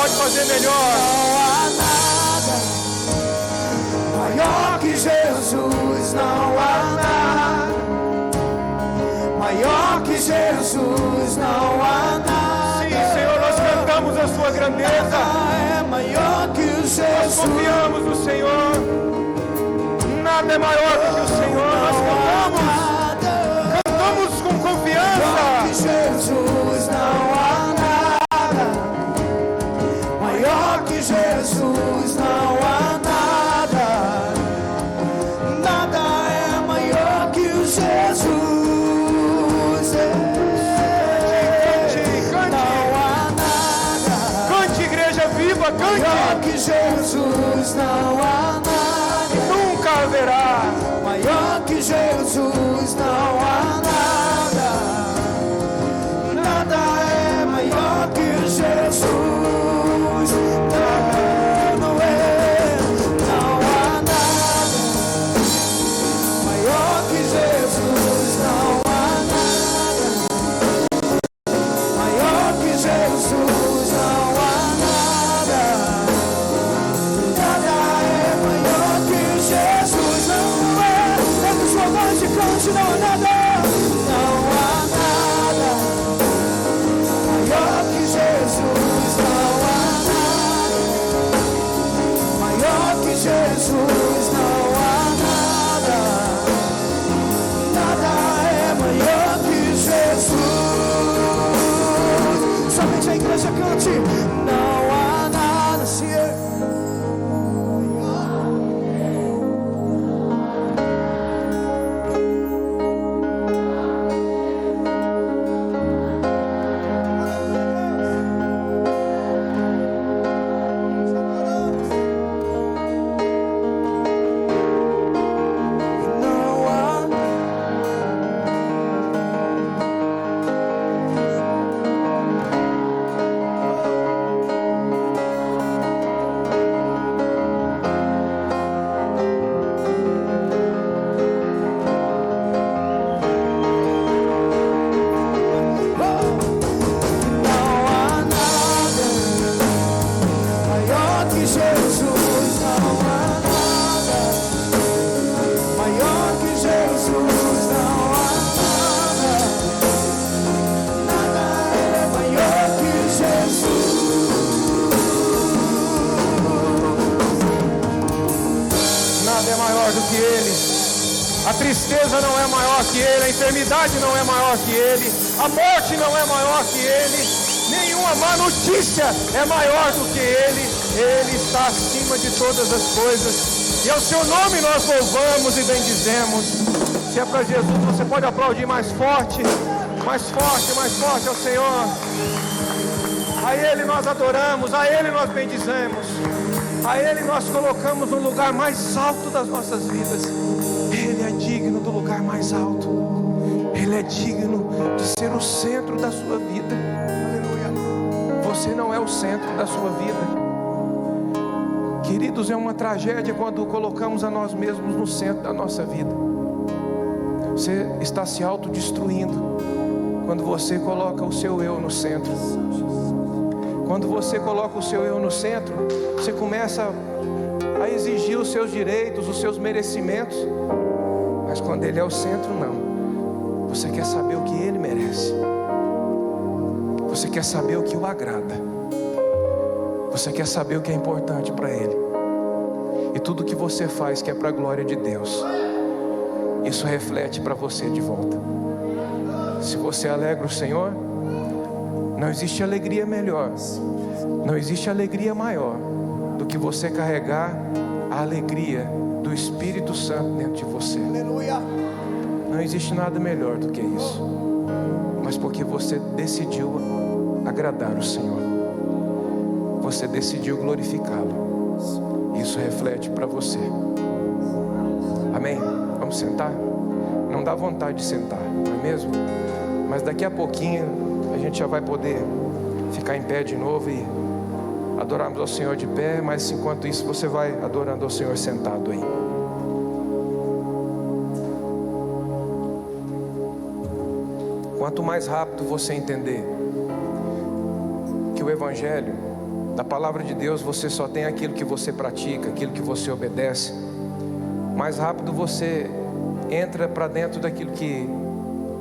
pode fazer melhor. Não há nada maior que Jesus, não há nada maior que Jesus, não há nada. Sim, Senhor, nós cantamos a sua grandeza. É maior que o Jesus. Nós confiamos no Senhor. Nada é maior do que o Senhor. Nós cantamos com confiança. Maior que Jesus, não há nada maior que Jesus, não há nada. Nada é maior que o Jesus. Cante. Maior que Jesus, não há nada. Nunca haverá. Maior que Jesus, não há nada. Nada é maior que Jesus. Não é, não há nada maior que Jesus, não há nada maior que Jesus, não há nada. Nada é maior que Jesus, não é. Leve sua voz e cante, não há nada. Não há nada maior que Jesus, não há nada maior que Jesus, não há nada. Nada é maior que Jesus. Somente a igreja cante. Não há nada, Senhor. A tristeza não é maior que Ele, a enfermidade não é maior que Ele, a morte não é maior que Ele, nenhuma má notícia é maior do que Ele. Ele está acima de todas as coisas, e ao Seu nome nós louvamos e bendizemos. Se é para Jesus, você pode aplaudir mais forte ao Senhor. A Ele nós adoramos, a Ele nós bendizemos, a Ele nós colocamos no lugar mais alto das nossas vidas. Ele é digno do lugar mais alto. Ele é digno de ser o centro da sua vida. Aleluia. Você não é o centro da sua vida. Queridos, é uma tragédia quando colocamos a nós mesmos no centro da nossa vida. Você está se autodestruindo quando você coloca o seu eu no centro. Quando você coloca o seu eu no centro, você começa a exigir os seus direitos, os seus merecimentos. Mas quando Ele é o centro, não. Você quer saber o que Ele merece. Você quer saber o que o agrada. Você quer saber o que é importante para Ele. E tudo que você faz que é para a glória de Deus, isso reflete para você de volta. Se você alegra o Senhor, não existe alegria melhor, não existe alegria maior do que você carregar a alegria do Espírito Santo dentro de você. Aleluia. Não existe nada melhor do que isso. Mas porque você decidiu agradar o Senhor, você decidiu glorificá-lo, isso reflete para você. Amém? Vamos sentar? Não dá vontade de sentar, não é mesmo? Mas daqui a pouquinho a gente já vai poder ficar em pé de novo e adorarmos ao Senhor de pé. Mas enquanto isso você vai adorando ao Senhor sentado aí. Quanto mais rápido você entender que o Evangelho Da palavra de Deus você só tem aquilo que você pratica, aquilo que você obedece. Mais rápido você entra para dentro daquilo que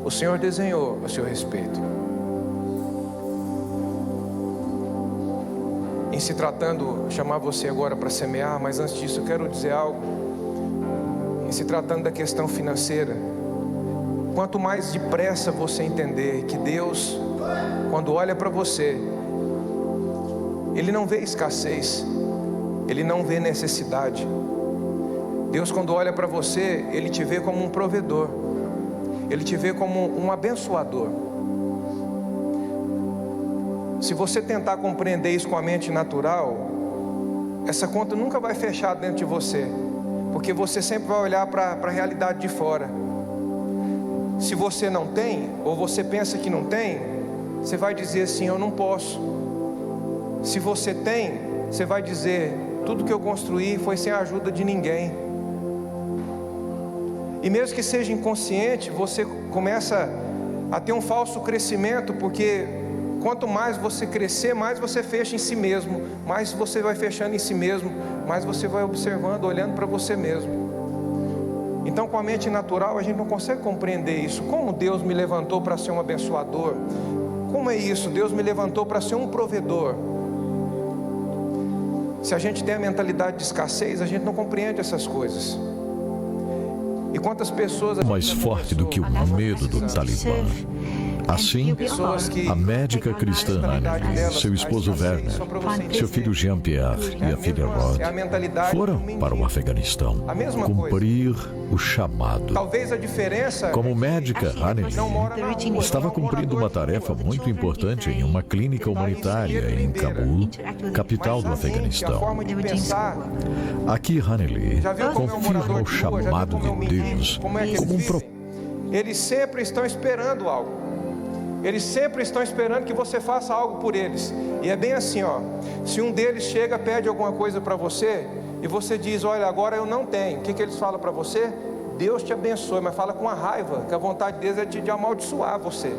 o Senhor desenhou a seu respeito. Em se tratando, chamar você agora para semear, mas antes disso eu quero dizer algo. Em se tratando da questão financeira, quanto mais depressa você entender que Deus, quando olha para você, Ele não vê escassez, Ele não vê necessidade. Deus, quando olha para você, Ele te vê como um provedor, Ele te vê como um abençoador. Se você tentar compreender isso com a mente natural, essa conta nunca vai fechar dentro de você, porque você sempre vai olhar para a realidade de fora. Se você não tem, ou você pensa que não tem, você vai dizer assim: eu não posso. Se você tem, você vai dizer: tudo que eu construí foi sem a ajuda de ninguém. E mesmo que seja inconsciente, você começa a ter um falso crescimento, porque quanto mais você crescer, mais você fecha em si mesmo, mais você vai fechando em si mesmo, mais você vai observando, olhando para você mesmo. Então, com a mente natural, a gente não consegue compreender isso. Como Deus me levantou para ser um abençoador? Como é isso? Deus me levantou para ser um provedor. Se a gente tem a mentalidade de escassez, a gente não compreende essas coisas. E quantas pessoas... Mais forte do que o medo do Talibã. Assim, a médica cristã Anne, seu esposo Werner, seu filho Jean-Pierre e a filha Rod foram para o Afeganistão cumprir o chamado. Como médica, Anne estava cumprindo uma tarefa muito importante em uma clínica humanitária em Cabul, capital do Afeganistão. Aqui, Hanley confirma o chamado de Deus como um propósito. Eles sempre estão esperando algo. Eles sempre estão esperando que você faça algo por eles. E é bem assim, ó. Se um deles chega, pede alguma coisa para você, e você diz: olha, agora eu não tenho. O que eles falam para você? Deus te abençoe. Mas fala com a raiva, que a vontade deles é de amaldiçoar você.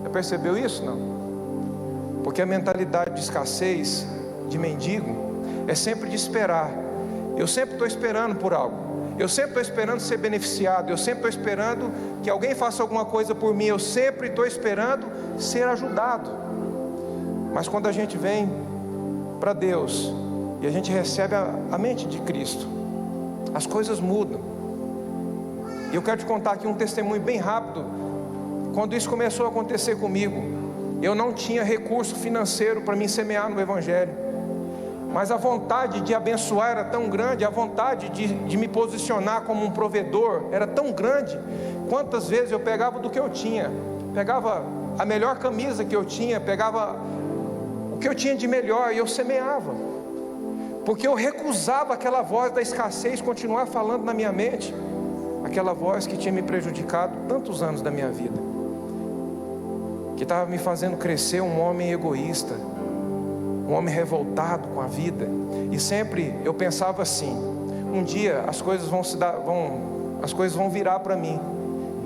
Já percebeu isso? Não? Porque a mentalidade de escassez, de mendigo, é sempre de esperar. Eu sempre estou esperando por algo. Eu sempre estou esperando ser beneficiado. Eu sempre estou esperando que alguém faça alguma coisa por mim. Eu sempre estou esperando ser ajudado. Mas quando a gente vem para Deus e a gente recebe a mente de Cristo, as coisas mudam. E eu quero te contar aqui um testemunho bem rápido. Quando isso começou a acontecer comigo, eu não tinha recurso financeiro para me semear no Evangelho. Mas a vontade de abençoar era tão grande, a vontade de me posicionar como um provedor era tão grande. Quantas vezes eu pegava do que eu tinha, pegava a melhor camisa que eu tinha, pegava o que eu tinha de melhor e eu semeava, porque eu recusava aquela voz da escassez continuar falando na minha mente, aquela voz que tinha me prejudicado tantos anos da minha vida, que estava me fazendo crescer um homem egoísta, um homem revoltado com a vida. E sempre eu pensava assim: um dia as coisas vão virar para mim,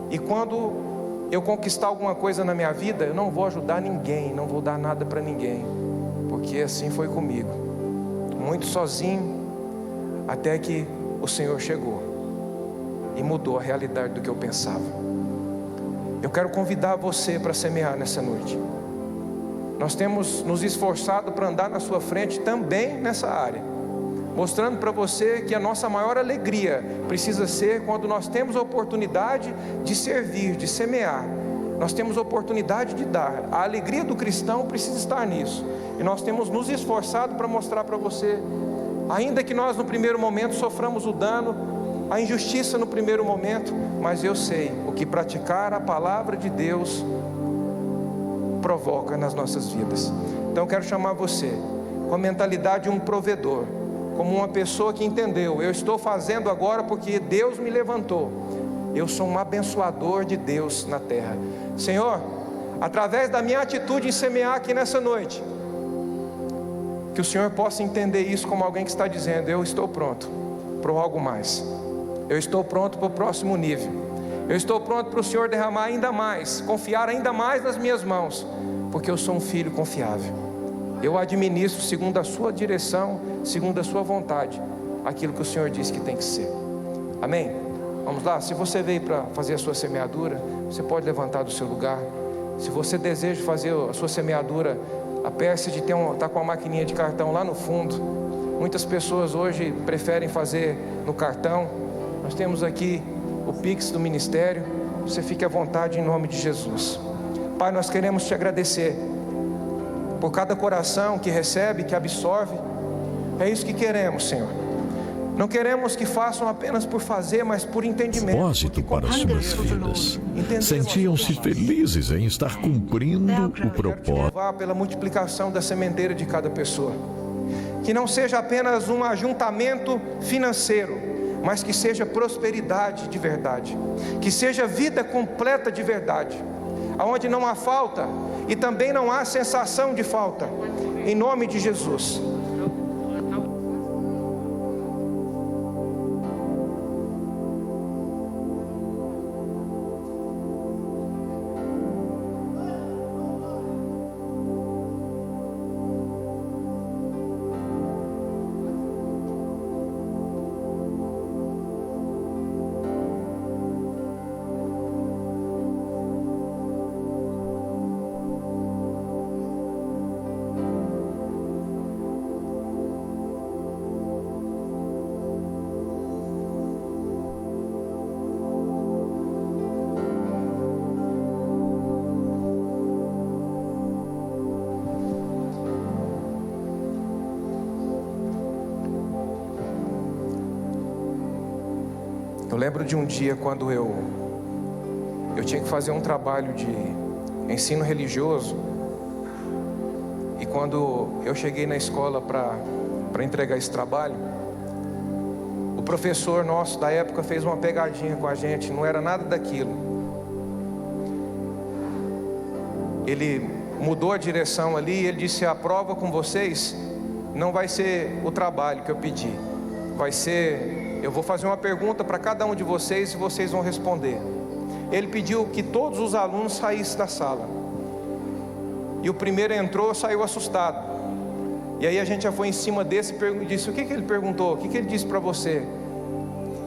e quando eu conquistar alguma coisa na minha vida, eu não vou ajudar ninguém, não vou dar nada para ninguém, porque assim foi comigo, muito sozinho, até que o Senhor chegou e mudou a realidade do que eu pensava. Eu quero convidar você para semear nessa noite. Nós temos nos esforçado para andar na sua frente também nessa área, mostrando para você que a nossa maior alegria precisa ser quando nós temos a oportunidade de servir, de semear. Nós temos a oportunidade de dar. A alegria do cristão precisa estar nisso. E nós temos nos esforçado para mostrar para você, ainda que nós no primeiro momento soframos o dano, a injustiça no primeiro momento, mas eu sei o que praticar a palavra de Deus provoca nas nossas vidas. Então eu quero chamar você com a mentalidade de um provedor, como uma pessoa que entendeu: eu estou fazendo agora porque Deus me levantou, eu sou um abençoador de Deus na terra. Senhor, através da minha atitude em semear aqui nessa noite, que o Senhor possa entender isso como alguém que está dizendo: eu estou pronto para algo mais, eu estou pronto para o próximo nível, eu estou pronto para o Senhor derramar ainda mais, confiar ainda mais nas minhas mãos, porque eu sou um filho confiável. eu administro segundo a sua direção, segundo a sua vontade, aquilo que o Senhor disse que tem que ser. Amém? Vamos lá, se você veio para fazer a sua semeadura, você pode levantar do seu lugar. Se você deseja fazer a sua semeadura, aperte de estar com a maquininha de cartão lá no fundo. Muitas pessoas hoje preferem fazer no cartão. Nós temos aqui o Pix do ministério. Você fique à vontade em nome de Jesus. Pai, nós queremos te agradecer por cada coração que recebe, que absorve. É isso que queremos, Senhor. Não queremos que façam apenas por fazer, mas por entendimento. Propósito para as suas vidas. Sentiam-se felizes em estar cumprindo o propósito. Pela multiplicação da sementeira de cada pessoa. Que não seja apenas um ajuntamento financeiro, mas que seja prosperidade de verdade. Que seja vida completa de verdade. Aonde não há falta e também não há sensação de falta. Em nome de Jesus. Eu lembro de um dia quando eu tinha que fazer um trabalho de ensino religioso. E quando eu cheguei na escola para entregar esse trabalho, o professor nosso da época fez uma pegadinha com a gente, não era nada daquilo. Ele mudou a direção ali e ele disse: a prova com vocês não vai ser o trabalho que eu pedi, vai ser... Eu vou fazer uma pergunta para cada um de vocês e vocês vão responder. Ele pediu que todos os alunos saíssem da sala. E o primeiro entrou, saiu assustado. E aí a gente já foi em cima desse e disse: o que ele perguntou? O que ele disse para você?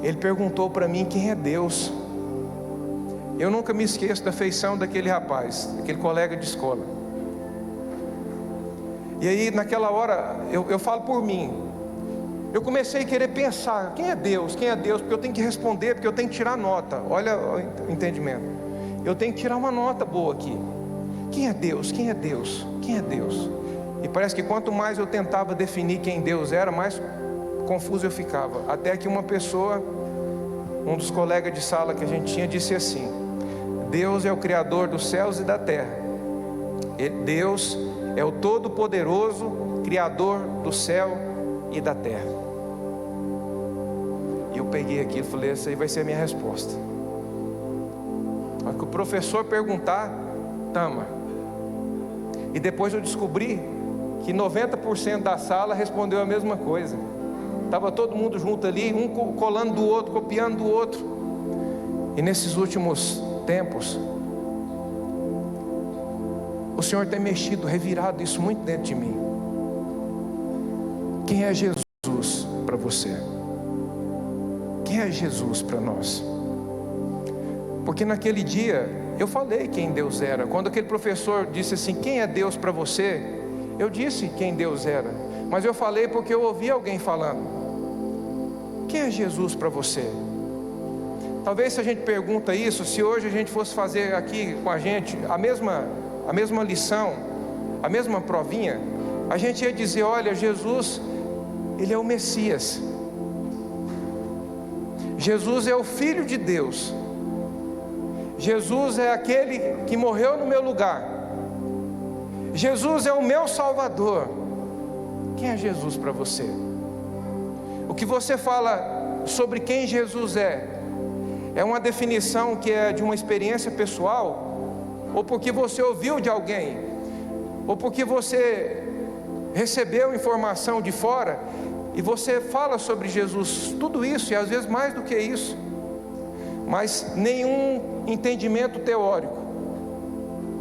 Ele perguntou para mim quem é Deus. Eu nunca me esqueço da feição daquele rapaz, daquele colega de escola. E aí naquela hora, eu falo por mim. Eu comecei a querer pensar, quem é Deus? Quem é Deus? Porque eu tenho que responder, porque eu tenho que tirar nota. Olha o entendimento. Eu tenho que tirar uma nota boa aqui. Quem é Deus? Quem é Deus? Quem é Deus? E parece que quanto mais eu tentava definir quem Deus era, mais confuso eu ficava. Até que uma pessoa, um dos colegas de sala que a gente tinha, disse assim: Deus é o Criador dos céus e da terra. Deus é o Todo-Poderoso, Criador do céu e da terra. E eu peguei aquilo e falei: essa aí vai ser a minha resposta. Aí que o professor perguntar, tama. E depois eu descobri que 90% da sala respondeu a mesma coisa. Estava todo mundo junto ali, um colando do outro, copiando do outro. E nesses últimos tempos, o Senhor tem mexido, revirado isso muito dentro de mim. Quem é Jesus para você? Quem é Jesus para nós? Porque naquele dia eu falei quem Deus era. Quando aquele professor disse assim: quem é Deus para você? Eu disse quem Deus era. Mas eu falei porque eu ouvi alguém falando. Quem é Jesus para você? Talvez se a gente pergunta isso, se hoje a gente fosse fazer aqui com a gente a mesma lição, a mesma provinha, a gente ia dizer: olha, Jesus, Ele é o Messias. Jesus é o Filho de Deus. Jesus é aquele que morreu no meu lugar. Jesus é o meu Salvador. Quem é Jesus para você? O que você fala sobre quem Jesus é uma definição que é de uma experiência pessoal, ou porque você ouviu de alguém, ou porque você recebeu informação de fora e você fala sobre Jesus, tudo isso e às vezes mais do que isso, mas nenhum entendimento teórico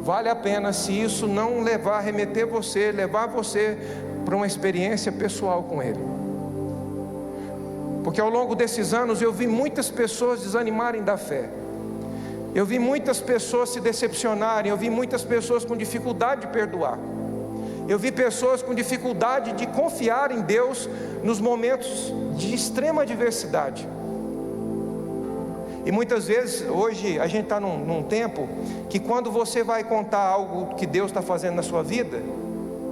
vale a pena se isso não levar você para uma experiência pessoal com Ele. Porque ao longo desses anos eu vi muitas pessoas desanimarem da fé. Eu vi muitas pessoas se decepcionarem, eu vi muitas pessoas com dificuldade de perdoar. Eu vi pessoas com dificuldade de confiar em Deus nos momentos de extrema adversidade. E muitas vezes, hoje, a gente está num tempo que quando você vai contar algo que Deus está fazendo na sua vida,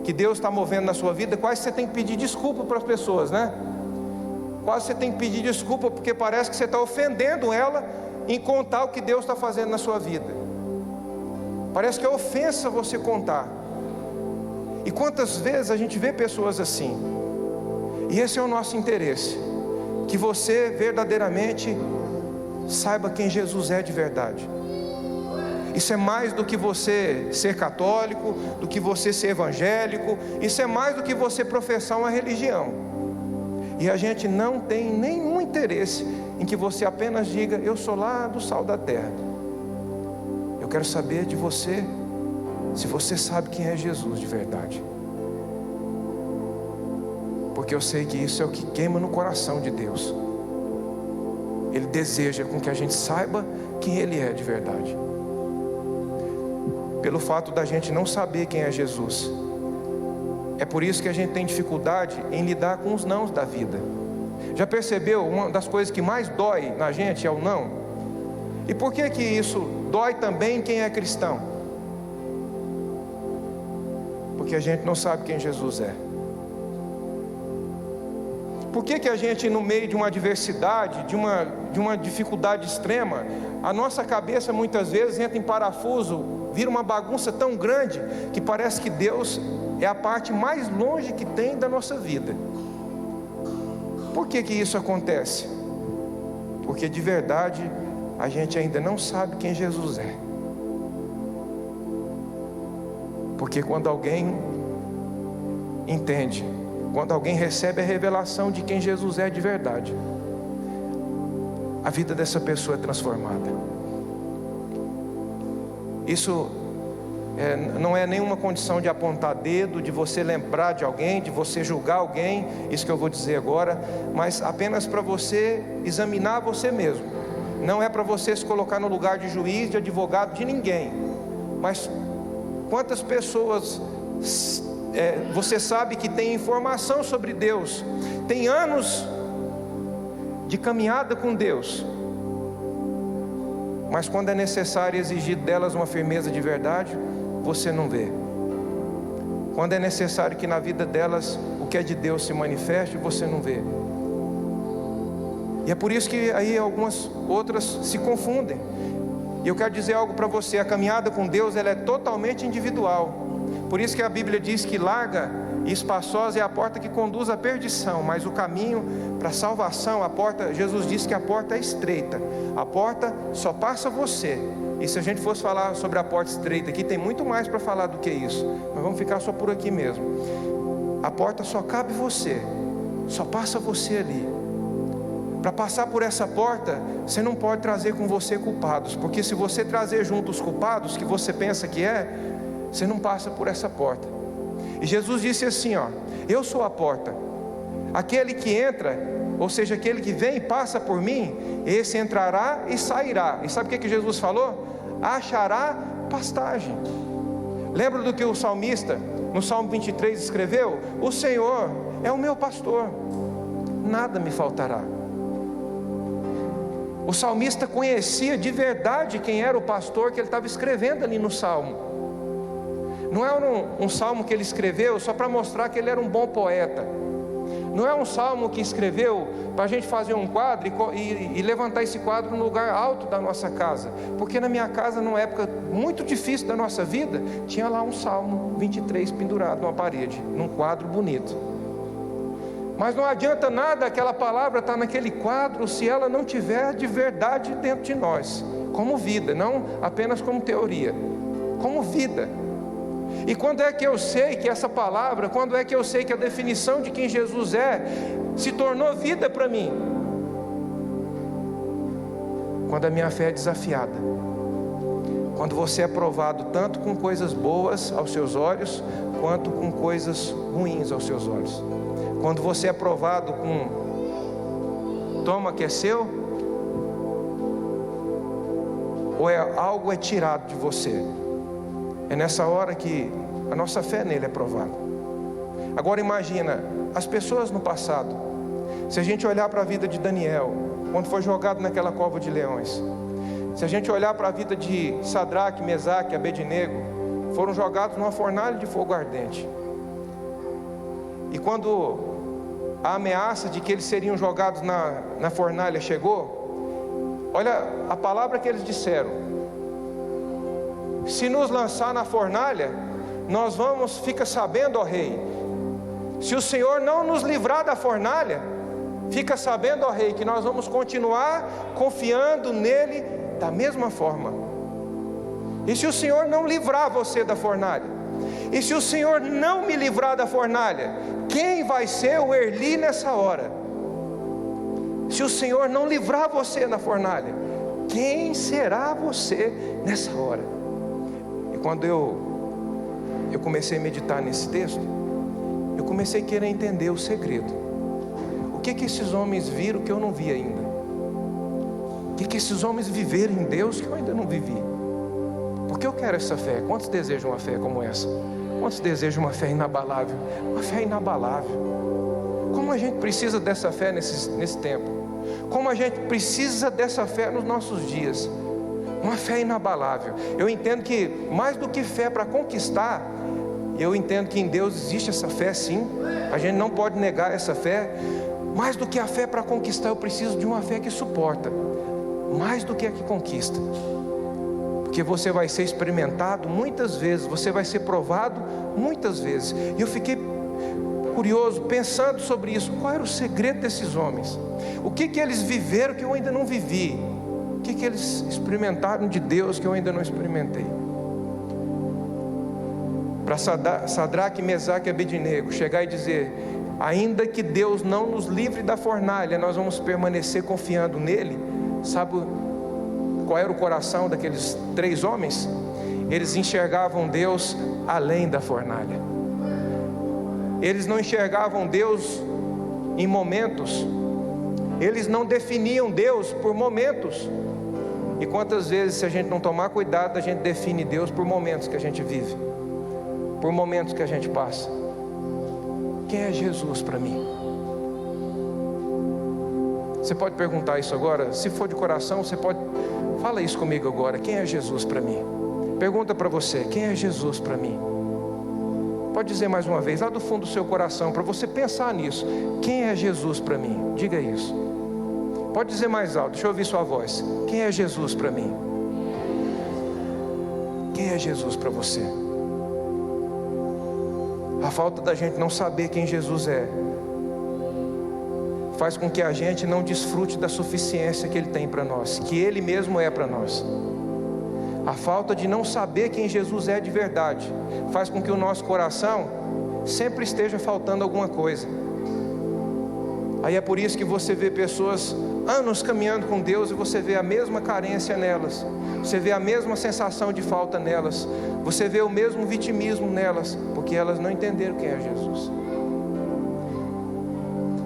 que Deus está movendo na sua vida, quase você tem que pedir desculpa para as pessoas, né? Quase você tem que pedir desculpa, porque parece que você está ofendendo ela em contar o que Deus está fazendo na sua vida. Parece que é ofensa você contar. E quantas vezes a gente vê pessoas assim? E esse é o nosso interesse, que você verdadeiramente saiba quem Jesus é de verdade. Isso é mais do que você ser católico, do que você ser evangélico. Isso é mais do que você professar uma religião. E a gente não tem nenhum interesse em que você apenas diga: eu sou lá do sal da terra. Eu quero saber de você, se você sabe quem é Jesus de verdade. Porque eu sei que isso é o que queima no coração de Deus. Ele deseja com que a gente saiba quem Ele é de verdade. Pelo fato da gente não saber quem é Jesus, é por isso que a gente tem dificuldade em lidar com os nãos da vida. Já percebeu? Uma das coisas que mais dói na gente é o não. E por que que isso dói também em quem é cristão? Porque a gente não sabe quem Jesus é. Por que que a gente, no meio de uma adversidade, de uma dificuldade extrema, a nossa cabeça muitas vezes entra em parafuso, vira uma bagunça tão grande, que parece que Deus é a parte mais longe que tem da nossa vida? Por que que isso acontece? Porque de verdade a gente ainda não sabe quem Jesus é. Porque quando alguém entende, quando alguém recebe a revelação de quem Jesus é de verdade, a vida dessa pessoa é transformada. Isso não é nenhuma condição de apontar dedo, de você lembrar de alguém, de você julgar alguém, isso que eu vou dizer agora, mas apenas para você examinar você mesmo. Não é para você se colocar no lugar de juiz, de advogado, de ninguém. Mas quantas pessoas você sabe que tem informação sobre Deus, tem anos de caminhada com Deus, mas quando é necessário exigir delas uma firmeza de verdade, você não vê. Quando é necessário que na vida delas o que é de Deus se manifeste, você não vê. E é por isso que aí algumas outras se confundem. E eu quero dizer algo para você: a caminhada com Deus, ela é totalmente individual. Por isso que a Bíblia diz que larga e espaçosa é a porta que conduz à perdição, mas o caminho para a salvação, a porta, Jesus disse que a porta é estreita, a porta só passa você. E se a gente fosse falar sobre a porta estreita aqui, tem muito mais para falar do que isso, mas vamos ficar só por aqui mesmo. A porta só cabe você, só passa você ali. Para passar por essa porta, você não pode trazer com você culpados, porque se você trazer junto os culpados que você pensa que você não passa por essa porta. E Jesus disse assim, eu sou a porta. Aquele que entra, ou seja, aquele que vem e passa por mim, esse entrará e sairá. E sabe o que Jesus falou? Achará pastagem. Lembra do que o salmista, no Salmo 23, escreveu? O Senhor é o meu pastor, nada me faltará. O salmista conhecia de verdade quem era o pastor que ele estava escrevendo ali no Salmo. Não é um salmo que ele escreveu só para mostrar que ele era um bom poeta. Não é um salmo que escreveu para a gente fazer um quadro e levantar esse quadro no lugar alto da nossa casa. Porque na minha casa, numa época muito difícil da nossa vida, tinha lá um Salmo 23 pendurado numa parede, num quadro bonito. Mas não adianta nada aquela palavra estar naquele quadro se ela não tiver de verdade dentro de nós, como vida, não apenas como teoria, como vida. E quando é que eu sei que essa palavra, quando é que eu sei que a definição de quem Jesus é, se tornou vida para mim? Quando a minha fé é desafiada, Quando você é provado tanto com coisas boas aos seus olhos, quanto com coisas ruins aos seus olhos. Quando você é provado com toma que é seu, ou algo é tirado de você. É nessa hora que a nossa fé nele é provada. Agora imagina, as pessoas no passado, se a gente olhar para a vida de Daniel, quando foi jogado naquela cova de leões, se a gente olhar para a vida de Sadraque, Mesaque e Abednego, foram jogados numa fornalha de fogo ardente. E quando a ameaça de que eles seriam jogados na fornalha chegou, olha a palavra que eles disseram: se nos lançar na fornalha, nós vamos, fica sabendo, ó rei, se o Senhor não nos livrar da fornalha, fica sabendo, ó rei, que nós vamos continuar confiando nele da mesma forma. E se o Senhor não livrar você da fornalha, e se o Senhor não me livrar da fornalha, quem vai ser o Erli nessa hora? Se o Senhor não livrar você da fornalha, quem será você nessa hora? E quando eu comecei a meditar nesse texto, eu comecei a querer entender o segredo. O que esses homens viram que eu não vi ainda? O que esses homens viveram em Deus que eu ainda não vivi? Porque eu quero essa fé. Quantos desejam uma fé como essa? Quantos desejam uma fé inabalável? Uma fé inabalável. Como a gente precisa dessa fé nesse tempo. Como a gente precisa dessa fé nos nossos dias. Uma fé inabalável. Eu entendo que mais do que fé para conquistar, eu entendo que em Deus existe essa fé sim. A gente não pode negar essa fé. Mais do que a fé para conquistar, eu preciso de uma fé que suporta. Mais do que a que conquista. Porque você vai ser experimentado muitas vezes, você vai ser provado muitas vezes. E eu fiquei curioso, pensando sobre isso. Qual era o segredo desses homens? O que eles viveram que eu ainda não vivi? O que eles experimentaram de Deus que eu ainda não experimentei? Para Sadraque, Mesaque e Abednego chegar e dizer: ainda que Deus não nos livre da fornalha, nós vamos permanecer confiando nele. Sabe qual era o coração daqueles 3 homens? Eles enxergavam Deus além da fornalha. Eles não enxergavam Deus em momentos. Eles não definiam Deus por momentos. E quantas vezes, se a gente não tomar cuidado, a gente define Deus por momentos que a gente vive, por momentos que a gente passa. Quem é Jesus para mim? Você pode perguntar isso agora. Se for de coração, você pode. Fala isso comigo agora. Quem é Jesus para mim? Pergunta para você. Quem é Jesus para mim? Pode dizer mais uma vez, lá do fundo do seu coração, para você pensar nisso. Quem é Jesus para mim? Diga isso. Pode dizer mais alto. Deixa eu ouvir sua voz. Quem é Jesus para mim? Quem é Jesus para você? A falta da gente não saber quem Jesus é faz com que a gente não desfrute da suficiência que Ele tem para nós, que Ele mesmo é para nós. A falta de não saber quem Jesus é de verdade faz com que o nosso coração sempre esteja faltando alguma coisa. Aí é por isso que você vê pessoas anos caminhando com Deus e você vê a mesma carência nelas, você vê a mesma sensação de falta nelas, você vê o mesmo vitimismo nelas, porque elas não entenderam quem é Jesus.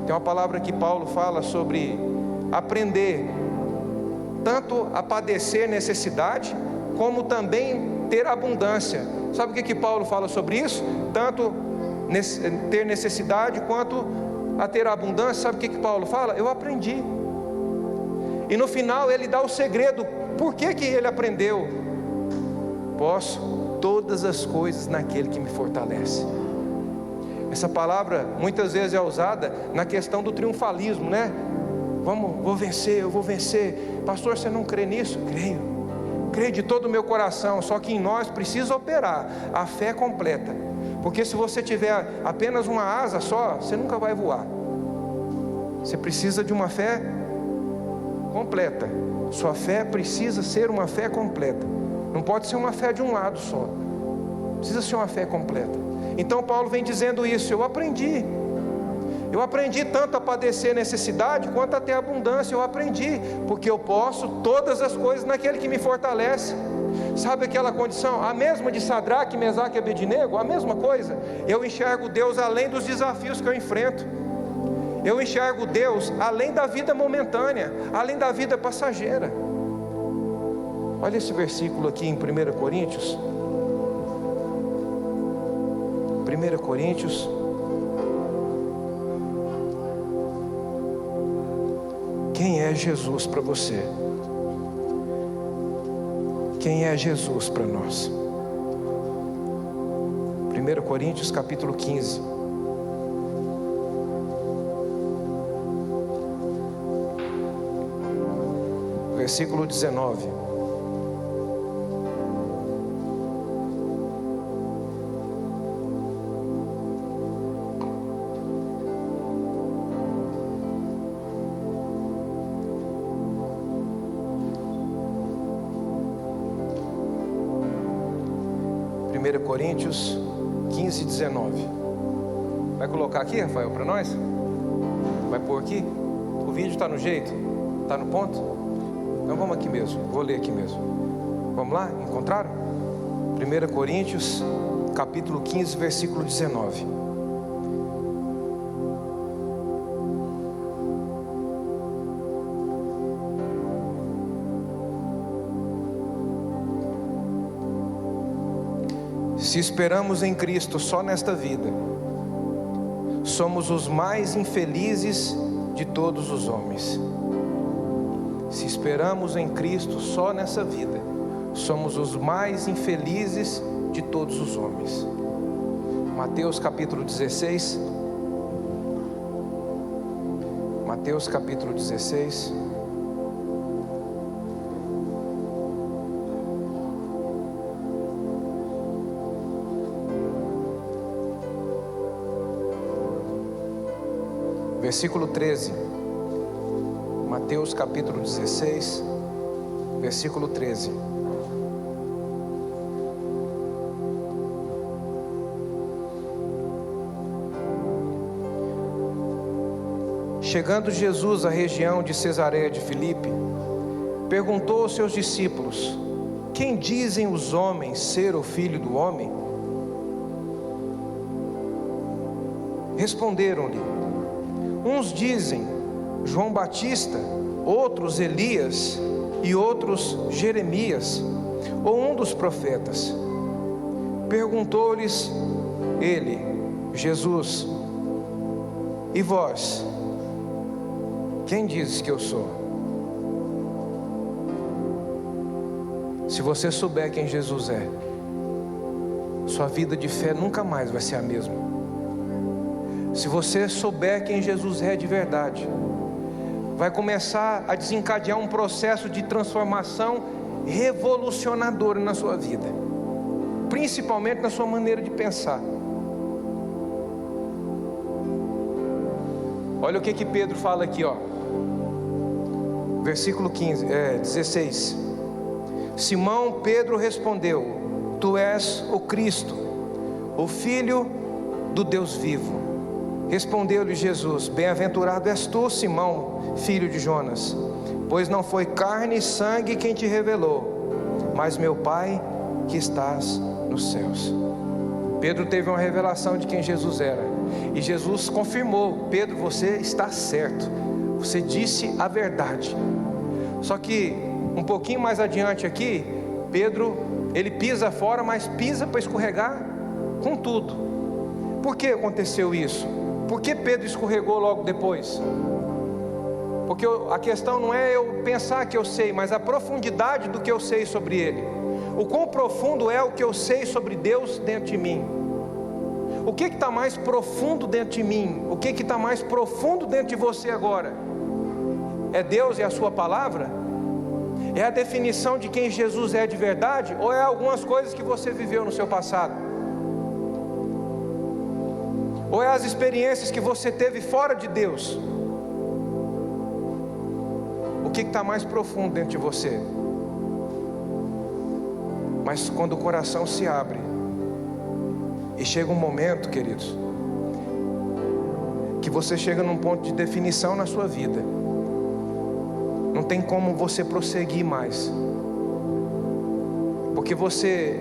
Tem uma palavra que Paulo fala sobre aprender tanto a padecer necessidade, como também ter abundância. Sabe o que Paulo fala sobre isso? Tanto ter necessidade, quanto a ter abundância. Sabe o que Paulo fala? Eu aprendi. E no final ele dá o segredo. Por que ele aprendeu? Posso todas as coisas naquele que me fortalece. Essa palavra muitas vezes é usada na questão do triunfalismo, né? Vou vencer, eu vou vencer. Pastor, você não crê nisso? Creio de todo o meu coração. Só que em nós precisa operar a fé completa. Porque se você tiver apenas uma asa só, você nunca vai voar. Você precisa de uma fé completa. Sua fé precisa ser uma fé completa. Não pode ser uma fé de um lado só. Precisa ser uma fé completa. Então Paulo vem dizendo isso. Eu aprendi Eu aprendi tanto a padecer necessidade quanto a ter abundância. Eu aprendi, porque eu posso todas as coisas naquele que me fortalece. Sabe aquela condição, a mesma de Sadraque, Mesaque e Abednego? A mesma coisa. Eu enxergo Deus além dos desafios que eu enfrento. Eu enxergo Deus além da vida momentânea, além da vida passageira. Olha esse versículo aqui em 1 Coríntios. 1 Coríntios. Quem é Jesus para você? Quem é Jesus para nós? 1 Coríntios capítulo 15. Versículo 19. Coríntios 15, 19. Vai colocar aqui, Rafael, para nós? Vai pôr aqui? O vídeo está no jeito? Está no ponto? Então vamos aqui mesmo, vou ler aqui mesmo. Vamos lá? Encontraram? 1 Coríntios capítulo 15, versículo 19. Se esperamos em Cristo só nesta vida, somos os mais infelizes de todos os homens. Se esperamos em Cristo só nessa vida, somos os mais infelizes de todos os homens. Mateus capítulo 16. Mateus capítulo 16. Versículo 13, Mateus capítulo 16, versículo 13. Chegando Jesus à região de Cesareia de Filipe, perguntou aos seus discípulos: quem dizem os homens ser o Filho do Homem? Responderam-lhe: uns dizem João Batista, outros Elias e outros Jeremias, ou um dos profetas. Perguntou-lhes ele, Jesus: e vós, quem dizes que eu sou? Se você souber quem Jesus é, sua vida de fé nunca mais vai ser a mesma. Se você souber quem Jesus é de verdade, vai começar a desencadear um processo de transformação revolucionador na sua vida, principalmente na sua maneira de pensar. Olha o que Pedro fala aqui, ó. Versículo 16. Simão Pedro respondeu: tu és o Cristo, o Filho do Deus vivo. Respondeu-lhe Jesus: bem-aventurado és tu, Simão, filho de Jonas, pois não foi carne e sangue quem te revelou, mas meu Pai que estás nos céus. Pedro teve uma revelação de quem Jesus era, e Jesus confirmou: Pedro, você está certo, você disse a verdade. Só que um pouquinho mais adiante aqui, Pedro, ele pisa fora, mas pisa para escorregar com tudo. Por que aconteceu isso? Por que Pedro escorregou logo depois? Porque a questão não é eu pensar que eu sei, mas a profundidade do que eu sei sobre Ele. O quão profundo é o que eu sei sobre Deus dentro de mim? O que está mais profundo dentro de mim? O que está mais profundo dentro de você agora? É Deus e a sua palavra? É a definição de quem Jesus é de verdade? Ou é algumas coisas que você viveu no seu passado? Ou é as experiências que você teve fora de Deus? O que está mais profundo dentro de você? Mas quando o coração se abre, e chega um momento, queridos, que você chega num ponto de definição na sua vida. Não tem como você prosseguir mais. Porque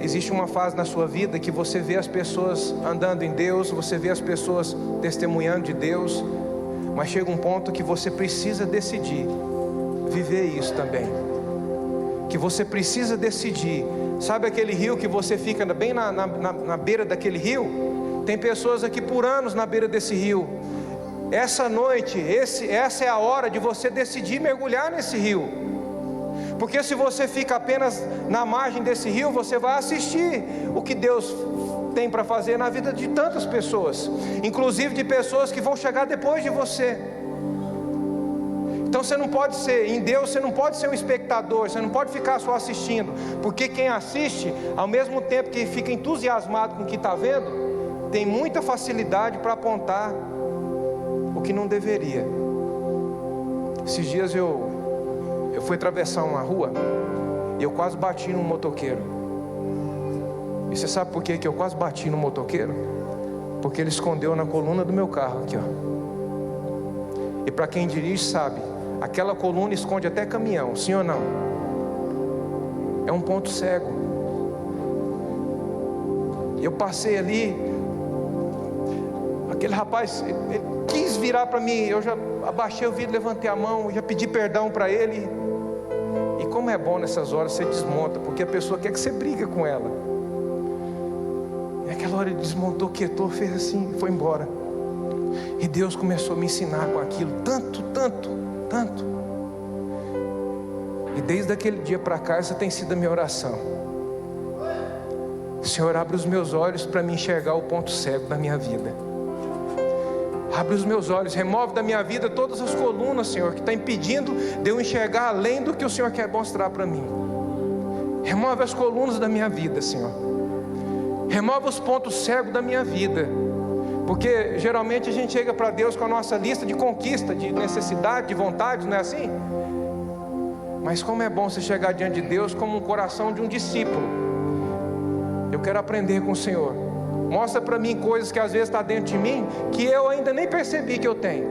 existe uma fase na sua vida que você vê as pessoas andando em Deus, você vê as pessoas testemunhando de Deus, mas chega um ponto que você precisa decidir viver isso também. Que você precisa decidir. Sabe aquele rio que você fica bem na beira daquele rio? Tem pessoas aqui por anos na beira desse rio. Essa noite, essa é a hora de você decidir mergulhar nesse rio. Porque se você fica apenas na margem desse rio, você vai assistir o que Deus tem para fazer na vida de tantas pessoas, inclusive de pessoas que vão chegar depois de você. Então você não pode ser, em Deus você não pode ser um espectador, você não pode ficar só assistindo, porque quem assiste, ao mesmo tempo que fica entusiasmado com o que está vendo, tem muita facilidade para apontar o que não deveria. Esses dias eu fui atravessar uma rua e eu quase bati num motoqueiro. E você sabe por que eu quase bati no motoqueiro? Porque ele escondeu na coluna do meu carro aqui, ó. E para quem dirige sabe, aquela coluna esconde até caminhão, sim ou não? É um ponto cego. Eu passei ali, aquele rapaz, ele quis virar para mim, eu já abaixei o vidro, levantei a mão, já pedi perdão para ele. E como é bom nessas horas você desmonta, porque a pessoa quer que você briga com ela. E aquela hora ele desmontou, quietou, fez assim e foi embora. E Deus começou a me ensinar com aquilo, tanto. E desde aquele dia para cá, essa tem sido a minha oração. Senhor, abre os meus olhos para me enxergar o ponto cego da minha vida. Abre os meus olhos, remove da minha vida todas as colunas, Senhor, que está impedindo de eu enxergar além do que o Senhor quer mostrar para mim. Remove as colunas da minha vida, Senhor. Remove os pontos cegos da minha vida. Porque geralmente a gente chega para Deus com a nossa lista de conquista, de necessidade, de vontade, não é assim? Mas como é bom você chegar diante de Deus como um coração de um discípulo. Eu quero aprender com o Senhor. Mostra para mim coisas que às vezes está dentro de mim, que eu ainda nem percebi que eu tenho.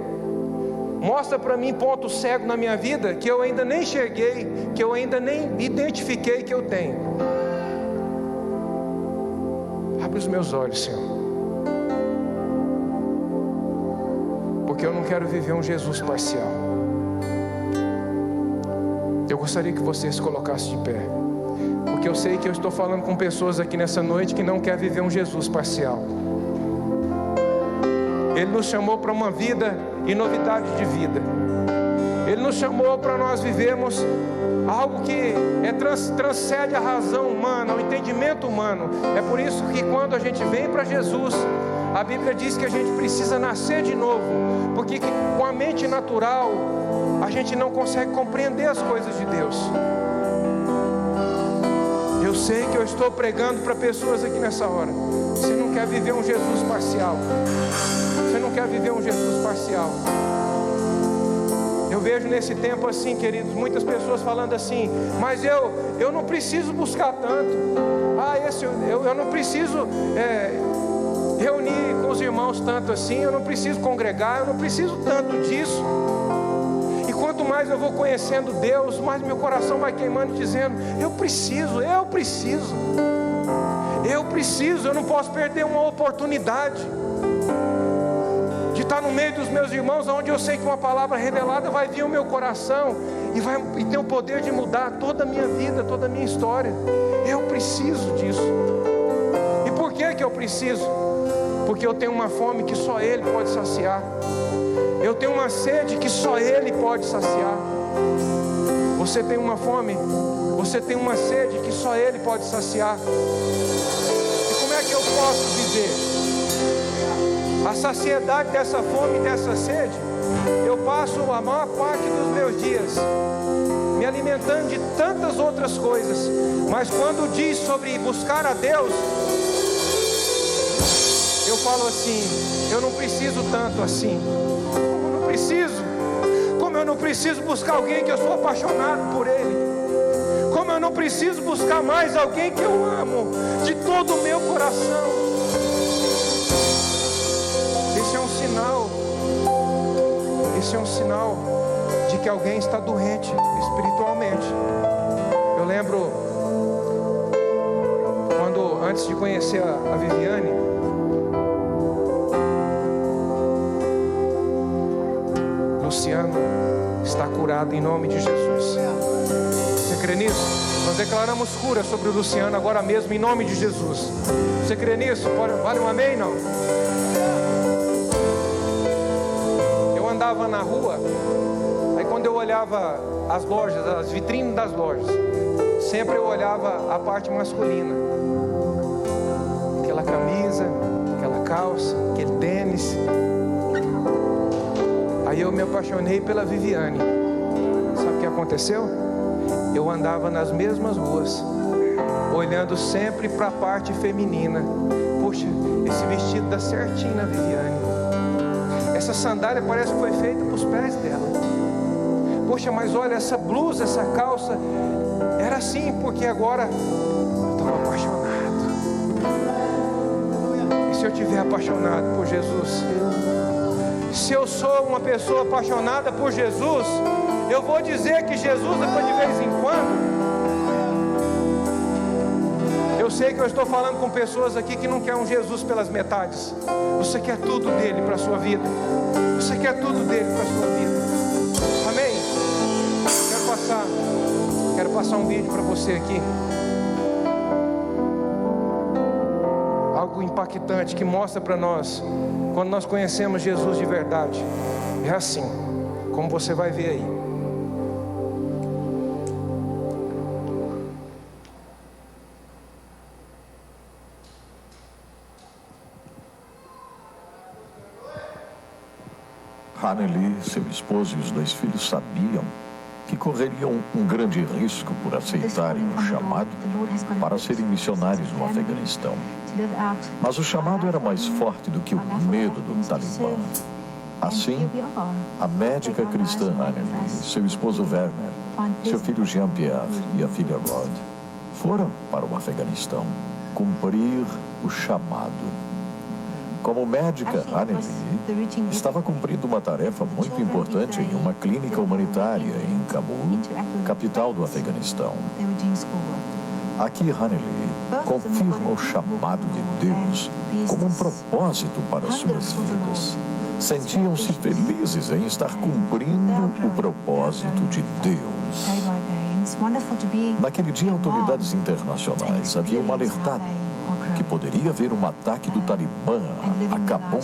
Mostra para mim pontos cegos na minha vida, que eu ainda nem enxerguei, que eu ainda nem identifiquei que eu tenho. Abre os meus olhos, Senhor. Porque eu não quero viver um Jesus parcial. Eu gostaria que você se colocasse de pé. Porque eu sei que eu estou falando com pessoas aqui nessa noite que não quer viver um Jesus parcial. Ele nos chamou para uma vida e novidade de vida. Ele nos chamou para nós vivermos algo que transcende a razão humana, o entendimento humano. É por isso que quando a gente vem para Jesus, a Bíblia diz que a gente precisa nascer de novo. Porque com a mente natural, a gente não consegue compreender as coisas de Deus. Eu sei que eu estou pregando para pessoas aqui nessa hora. Você não quer viver um Jesus parcial. Você não quer viver um Jesus parcial. Eu vejo nesse tempo assim, queridos, muitas pessoas falando assim: mas eu não preciso buscar tanto. Eu não preciso reunir com os irmãos tanto assim. Eu não preciso congregar, eu não preciso tanto disso. Quanto mais eu vou conhecendo Deus, mais meu coração vai queimando, dizendo: eu preciso, eu não posso perder uma oportunidade de estar no meio dos meus irmãos, onde eu sei que uma palavra revelada vai vir ao meu coração e tem o poder de mudar toda a minha vida, toda a minha história. Eu preciso disso. E por que eu preciso? Porque eu tenho uma fome que só Ele pode saciar. Eu tenho uma sede que só Ele pode saciar. Você tem uma fome, você tem uma sede que só Ele pode saciar. E como é que eu posso viver a saciedade dessa fome e dessa sede? Eu passo a maior parte dos meus dias me alimentando de tantas outras coisas, mas quando diz sobre buscar a Deus, eu falo assim: eu não preciso tanto assim. Como eu não preciso buscar alguém que eu sou apaixonado por Ele. Como eu não preciso buscar mais alguém que eu amo de todo o meu coração. Esse é um sinal sinal de que alguém está doente espiritualmente. Eu lembro quando, antes de conhecer a Viviane, Luciano está curado em nome de Jesus. Você crê nisso? Nós declaramos cura sobre o Luciano agora mesmo em nome de Jesus. Você crê nisso? Vale um amém, não? Eu andava na rua, aí quando eu olhava as lojas, as vitrines das lojas, sempre eu olhava a parte masculina. Aquela camisa, aquela calça, aquele tênis. Aí eu me apaixonei pela Viviane. Sabe o que aconteceu? Eu andava nas mesmas ruas, olhando sempre para a parte feminina. Poxa, esse vestido dá certinho na Viviane. Essa sandália parece que foi feita para os pés dela. Poxa, mas olha, essa blusa, essa calça, era assim, porque agora eu estava apaixonado. E se eu estiver apaixonado por Jesus? Se eu sou uma pessoa apaixonada por Jesus, eu vou dizer que Jesus é para de vez em quando. Eu sei que eu estou falando com pessoas aqui que não querem um Jesus pelas metades. Você quer tudo dele para a sua vida. Você quer tudo dele para a sua vida. Amém? Quero passar um vídeo para você aqui. Algo impactante que mostra para nós, quando nós conhecemos Jesus de verdade. É assim, como você vai ver aí. Haneli, seu esposo e os 2 filhos sabiam que correriam um grande risco por aceitarem o chamado para serem missionários no Afeganistão. Mas o chamado era mais forte do que o medo do Talibã. Assim, a médica cristã Haneli, seu esposo Werner, seu filho Jean-Pierre e a filha Rod foram para o Afeganistão cumprir o chamado. Como médica, Haneli estava cumprindo uma tarefa muito importante em uma clínica humanitária em Cabul, capital do Afeganistão. Aqui, Haneli confirma o chamado de Deus como um propósito para suas vidas. Sentiam-se felizes em estar cumprindo o propósito de Deus. Naquele dia, autoridades internacionais haviam alertado que poderia haver um ataque do Talibã a Cabul,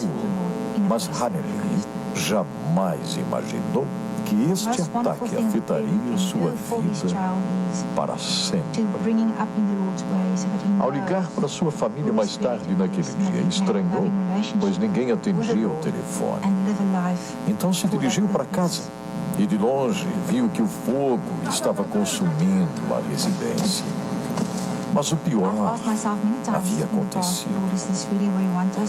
mas Haneli jamais imaginou que este ataque afetaria sua vida para sempre. Ao ligar para sua família mais tarde naquele dia, estranhou, pois ninguém atendia o telefone. Então se dirigiu para casa e de longe viu que o fogo estava consumindo a residência. Mas o pior havia acontecido.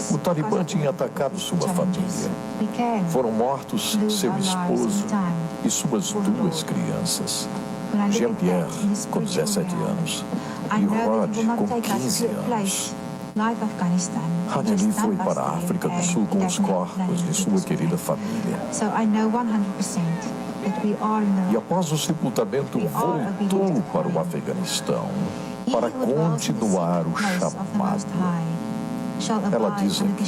O Talibã tinha atacado sua família. Foram mortos seu esposo e suas 2 crianças. Jean-Pierre, com 17 anos, e Rod, com 15 anos. Haneli foi para a África do Sul com os corpos de sua querida família. E após o sepultamento, voltou para o Afeganistão para continuar o chamado. Ela diz aqui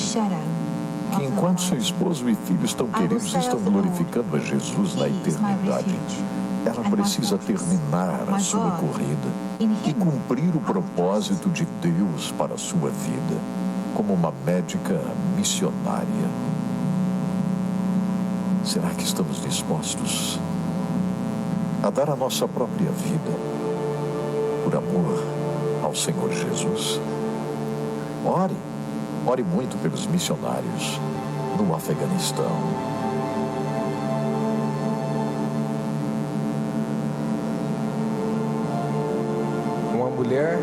que enquanto seu esposo e filhos tão queridos estão glorificando a Jesus na eternidade, ela precisa terminar a sua corrida e cumprir o propósito de Deus para a sua vida, como uma médica missionária. Será que estamos dispostos a dar a nossa própria vida por amor ao Senhor Jesus? Ore muito pelos missionários no Afeganistão. Uma mulher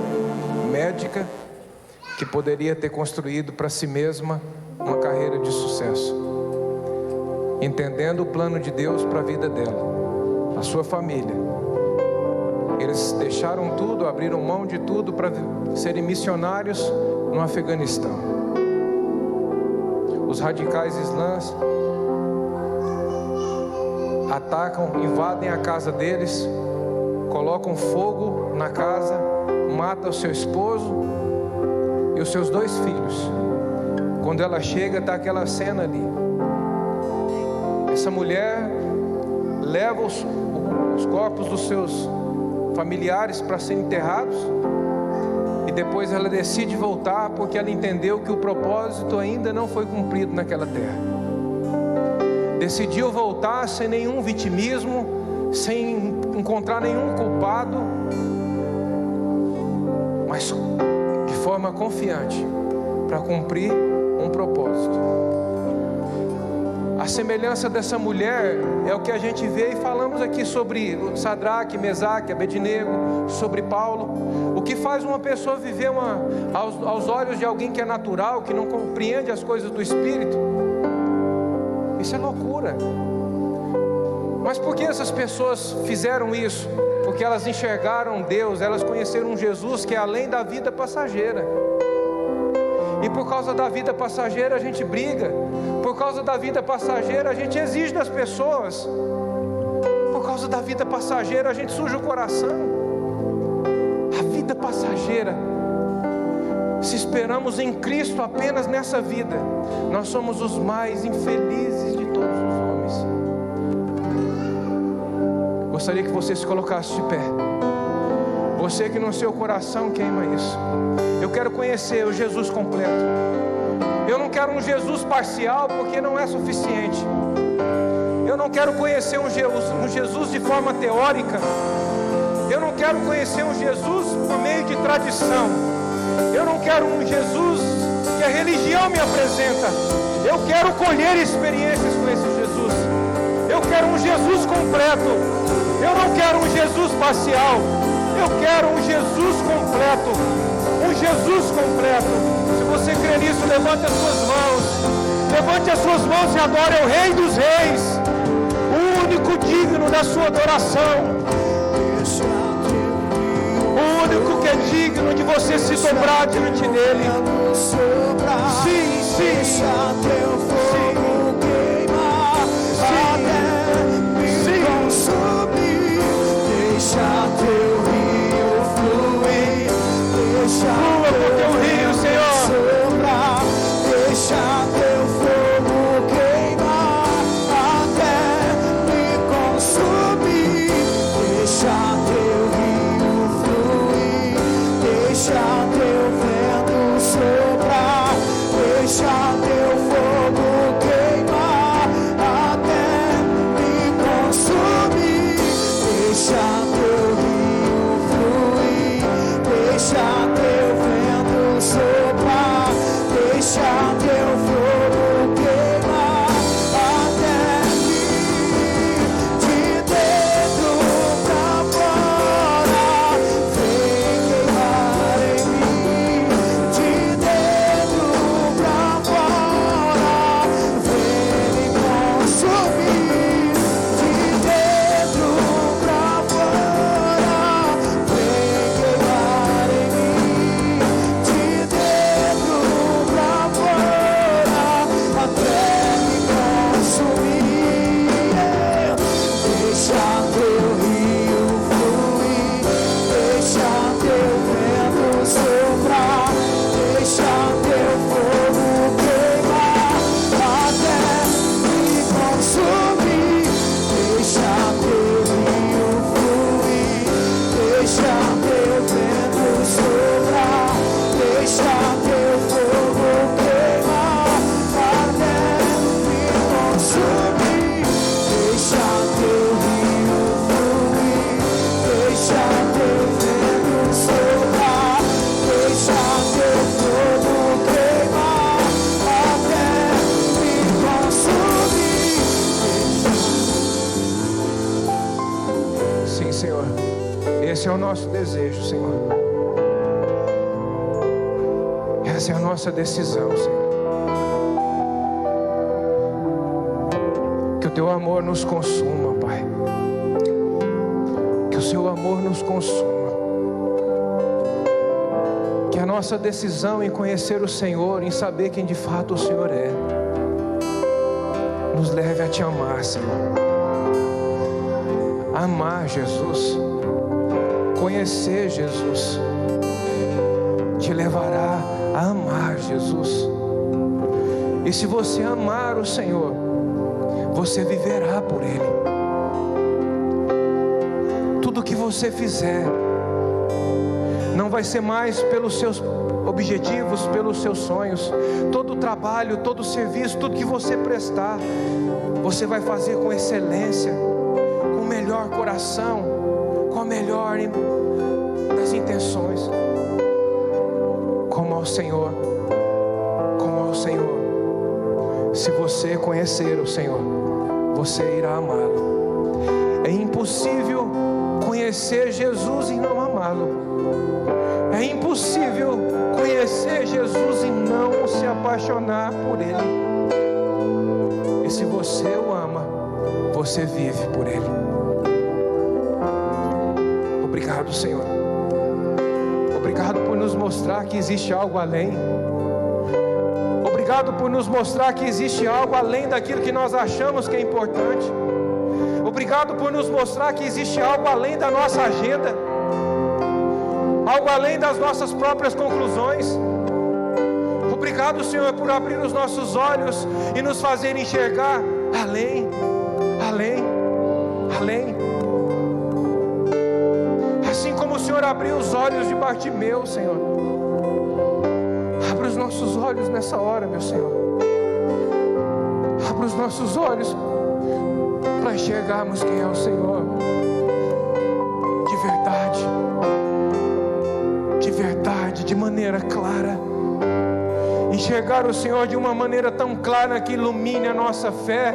médica que poderia ter construído para si mesma uma carreira de sucesso, entendendo o plano de Deus para a vida dela, a sua família. Eles deixaram tudo, abriram mão de tudo para serem missionários no Afeganistão. Os radicais islãs atacam, invadem a casa deles, colocam fogo na casa, matam o seu esposo e os seus 2 filhos. Quando ela chega, está aquela cena ali. Essa mulher leva os corpos dos seus familiares para serem enterrados, e depois ela decide voltar, porque ela entendeu que o propósito ainda não foi cumprido naquela terra. Decidiu voltar sem nenhum vitimismo, sem encontrar nenhum culpado, mas de forma confiante, para cumprir um propósito. A semelhança dessa mulher é o que a gente vê e falamos aqui sobre Sadraque, Mesaque, Abednego, sobre Paulo. O que faz uma pessoa viver aos olhos de alguém que é natural, que não compreende as coisas do Espírito? Isso é loucura. Mas por que essas pessoas fizeram isso? Porque elas enxergaram Deus, elas conheceram um Jesus que é além da vida passageira. E por causa da vida passageira a gente briga. Por causa da vida passageira a gente exige das pessoas. Por causa da vida passageira a gente suja o coração. A vida passageira. Se esperamos em Cristo apenas nessa vida, nós somos os mais infelizes de todos os homens. Gostaria que você se colocasse de pé. Você que no seu coração queima isso. Eu quero conhecer o Jesus completo. Eu não quero um Jesus parcial, porque não é suficiente. Eu não quero conhecer um Jesus de forma teórica. Eu não quero conhecer um Jesus por meio de tradição. Eu não quero um Jesus que a religião me apresenta. Eu quero colher experiências com esse Jesus. Eu quero um Jesus completo. Eu não quero um Jesus parcial. Eu quero um Jesus completo. Um Jesus completo. Se você crê nisso, levante as suas mãos. Levante as suas mãos e adore ao Rei dos Reis, o único digno da sua adoração, o único que é digno de você se dobrar diante dele. Sim, sim, sim. Flua por teu rio, Senhor. Deixa teu fogo queimar até me consumir. Deixa teu rio fluir. Deixa teu vento soprar. Deixa teu fogo queimar até me consumir. Deixa teu rio fluir. Deixa teu vento soprar. Deixa teu fogo queimar até mim. De dentro pra fora, vem queimar em mim. De dentro pra fora, vem me consumir. De dentro pra fora, vem queimar em mim. De dentro pra fora, até me consumir. Deixa teu rio fluir. Deixa teu vento soprar. Deixa teu fogo queimar até me consumir. Deixa teu rio fluir. Deixa teu vento soprar. Deixa teu fogo queimar até me consumir. Deixa teu rio fluir. Deixa teu vento soprar. Deixa teu fogo queimar até me consumir. Sim, Senhor. Esse é o nosso desejo, Senhor. Essa é a nossa decisão, Senhor. Que o teu amor nos consuma, Pai. Que o seu amor nos consuma. Que a nossa decisão em conhecer o Senhor, em saber quem de fato o Senhor é, nos leve a te amar, Senhor. amar Jesus. Conhecer Jesus te levará a amar Jesus. E se você amar o Senhor, você viverá por Ele. Tudo que você fizer não vai ser mais pelos seus objetivos, pelos seus sonhos. Todo o trabalho, todo o serviço, tudo que você prestar, você vai fazer com excelência, com o melhor coração, com a melhor das intenções, como ao Senhor, como ao Senhor. Se você conhecer o Senhor, você irá amá-lo. É impossível conhecer Jesus e não amá-lo. É impossível conhecer Jesus e não se apaixonar por Ele. E se você o ama, você vive por Ele. Obrigado, Senhor. Obrigado por nos mostrar que existe algo além. Obrigado por nos mostrar que existe algo além daquilo que nós achamos que é importante. Obrigado por nos mostrar que existe algo além da nossa agenda, algo além das nossas próprias conclusões. Obrigado, Senhor, por abrir os nossos olhos e nos fazer enxergar além, além, além. Assim como o Senhor abriu os olhos de Bartimeu, Senhor, abra os nossos olhos nessa hora, meu Senhor. Abra os nossos olhos para enxergarmos quem é o Senhor de verdade, de maneira clara. Enxergar o Senhor de uma maneira tão clara que ilumine a nossa fé,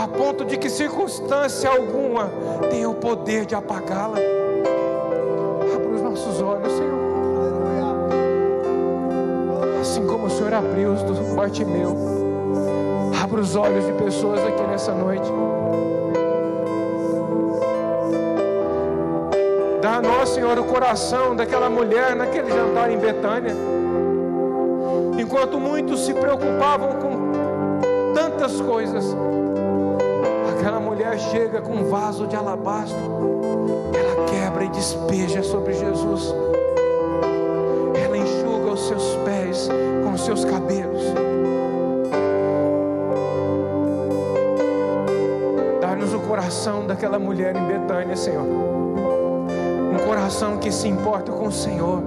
a ponto de que circunstância alguma tenha o poder de apagá-la. Abra os nossos olhos, Senhor, assim como o Senhor abriu os do Bartimeu. Abra os olhos de pessoas aqui nessa noite. Dá a nós, Senhor, o coração daquela mulher naquele jantar em Betânia. Enquanto muitos se preocupavam com tantas coisas, aquela mulher chega com um vaso de alabastro. Ela quebra e despeja sobre Jesus. Ela enxuga os seus pés com os seus cabelos. Dá-nos o coração daquela mulher em Betânia, Senhor. Um coração que se importa com o Senhor.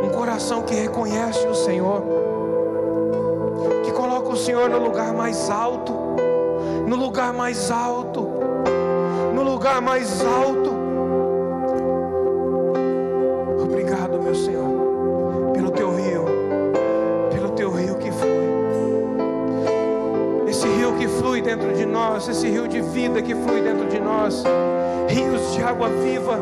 Um coração que reconhece o Senhor. Que coloca o Senhor no lugar mais alto. No lugar mais alto. No lugar mais alto. Obrigado, meu Senhor, pelo Teu rio. Pelo Teu rio que flui. Esse rio que flui dentro de nós. Esse rio de vida que flui dentro de nós. Rios de água viva.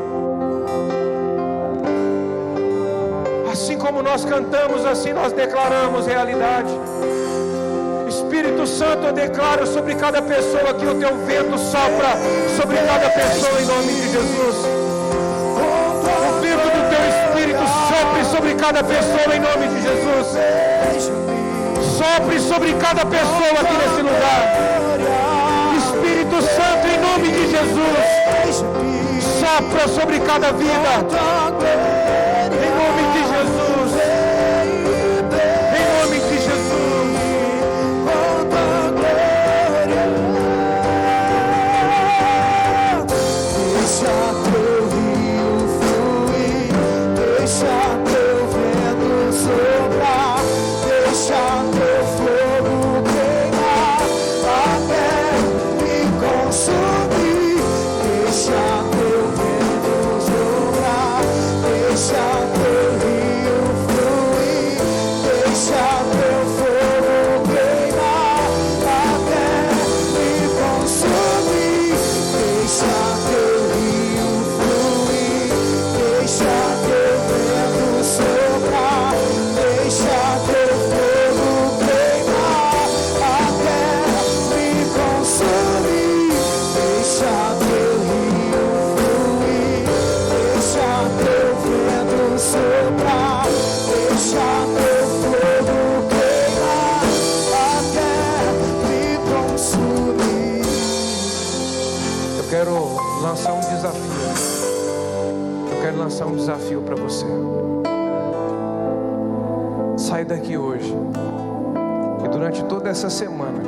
Assim como nós cantamos, assim nós declaramos realidade. Espírito Santo, eu declaro sobre cada pessoa que o Teu vento sopra sobre cada pessoa em nome de Jesus. O vento do Teu Espírito sopre sobre cada pessoa em nome de Jesus. Sopre sobre cada pessoa aqui nesse lugar. Espírito Santo, em nome de Jesus, sopra sobre cada vida. Em nome de Jesus. Em nome de Jesus. Deixa Teu rio fluir, deixa Teu vento soprar, deixa Teu fogo queimar até me consumir. Deixa Teu vento soprar, deixa lançar um desafio. Eu quero lançar um desafio para você. Sai daqui hoje e durante toda essa semana,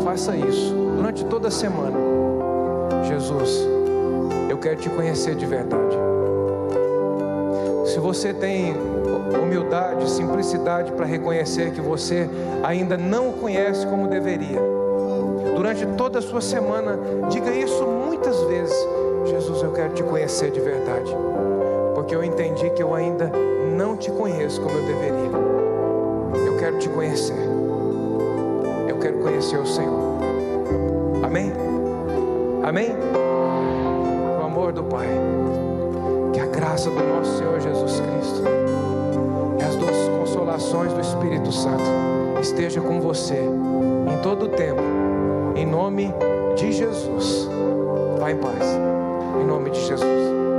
faça isso. Durante toda a semana, Jesus, eu quero te conhecer de verdade. Se você tem humildade, simplicidade para reconhecer que você ainda não o conhece como deveria, durante toda a sua semana, diga isso muitas vezes: Jesus, eu quero te conhecer de verdade, porque eu entendi que eu ainda não te conheço como eu deveria. Eu quero te conhecer. Eu quero conhecer o Senhor. Amém? Amém? Com o amor do Pai, que a graça do nosso Senhor Jesus Cristo e as doces consolações do Espírito Santo esteja com você em todo o tempo, em nome de Jesus. Vá em paz, em nome de Jesus.